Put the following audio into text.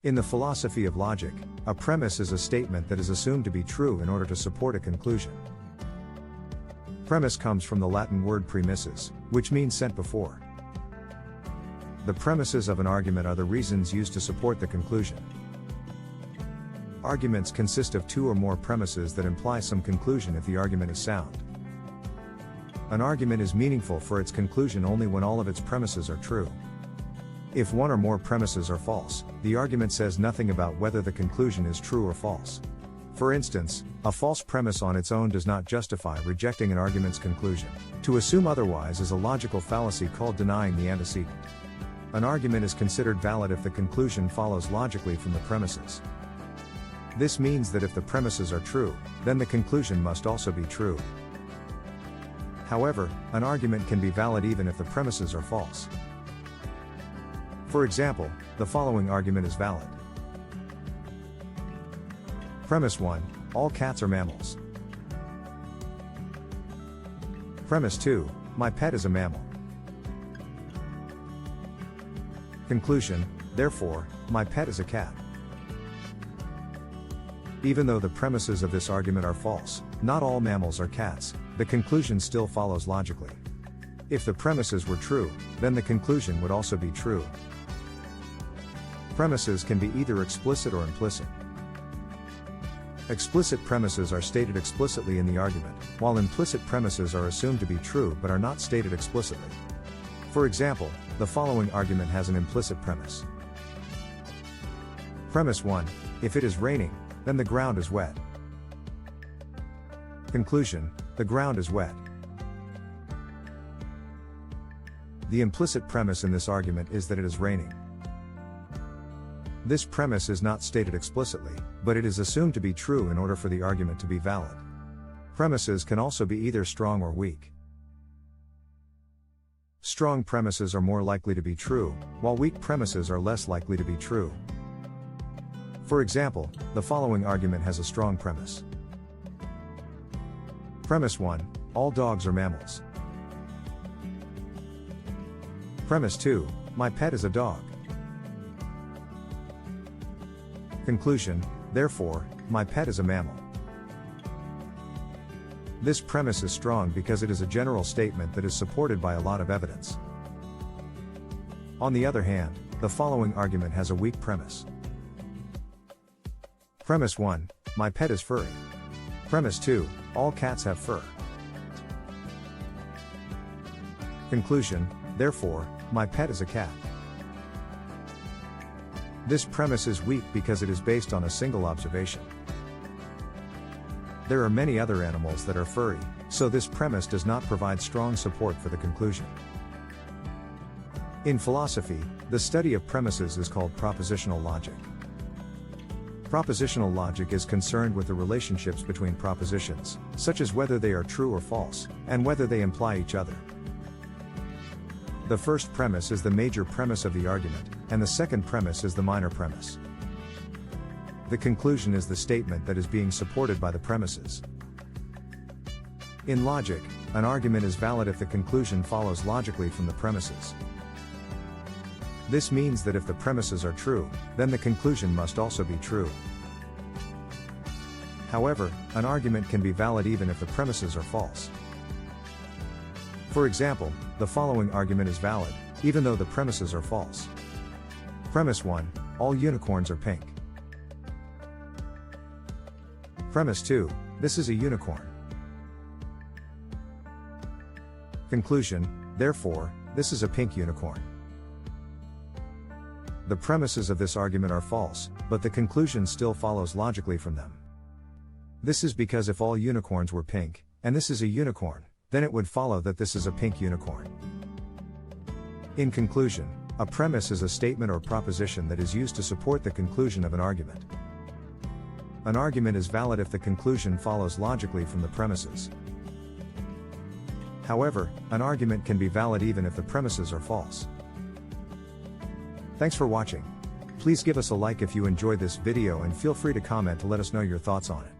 In the philosophy of logic, a premise is a statement that is assumed to be true in order to support a conclusion. Premise comes from the Latin word premissus, which means sent before. The premises of an argument are the reasons used to support the conclusion. Arguments consist of two or more premises that imply some conclusion if the argument is sound. An argument is meaningful for its conclusion only when all of its premises are true. If one or more premises are false, the argument says nothing about whether the conclusion is true or false. For instance, a false premise on its own does not justify rejecting an argument's conclusion. To assume otherwise is a logical fallacy called denying the antecedent. An argument is considered valid if the conclusion follows logically from the premises. This means that if the premises are true, then the conclusion must also be true. However, an argument can be valid even if the premises are false. For example, the following argument is valid. Premise 1, all cats are mammals. Premise 2, my pet is a mammal. Conclusion, therefore, my pet is a cat. Even though the premises of this argument are false, not all mammals are cats, the conclusion still follows logically. If the premises were true, then the conclusion would also be true. Premises can be either explicit or implicit. Explicit premises are stated explicitly in the argument, while implicit premises are assumed to be true but are not stated explicitly. For example, the following argument has an implicit premise. Premise 1, if it is raining, then the ground is wet. Conclusion, the ground is wet. The implicit premise in this argument is that it is raining. This premise is not stated explicitly, but it is assumed to be true in order for the argument to be valid. Premises can also be either strong or weak. Strong premises are more likely to be true, while weak premises are less likely to be true. For example, the following argument has a strong premise. Premise 1, all dogs are mammals. Premise 2, my pet is a dog. Conclusion, therefore, my pet is a mammal. This premise is strong because it is a general statement that is supported by a lot of evidence. On the other hand, the following argument has a weak premise. Premise 1, my pet is furry. Premise 2, all cats have fur. Conclusion, therefore, my pet is a cat. This premise is weak because it is based on a single observation. There are many other animals that are furry, so this premise does not provide strong support for the conclusion. In philosophy, the study of premises is called propositional logic. Propositional logic is concerned with the relationships between propositions, such as whether they are true or false, and whether they imply each other. The first premise is the major premise of the argument, and the second premise is the minor premise. The conclusion is the statement that is being supported by the premises. In logic, an argument is valid if the conclusion follows logically from the premises. This means that if the premises are true, then the conclusion must also be true. However, an argument can be valid even if the premises are false. For example, the following argument is valid, even though the premises are false. Premise 1, all unicorns are pink. Premise 2, this is a unicorn. Conclusion, therefore, this is a pink unicorn. The premises of this argument are false, but the conclusion still follows logically from them. This is because if all unicorns were pink, and this is a unicorn, then it would follow that this is a pink unicorn. In conclusion, a premise is a statement or proposition that is used to support the conclusion of an argument. An argument is valid if the conclusion follows logically from the premises. However, an argument can be valid even if the premises are false. Thanks for watching. Please give us a like if you enjoyed this video and feel free to comment to let us know your thoughts on it.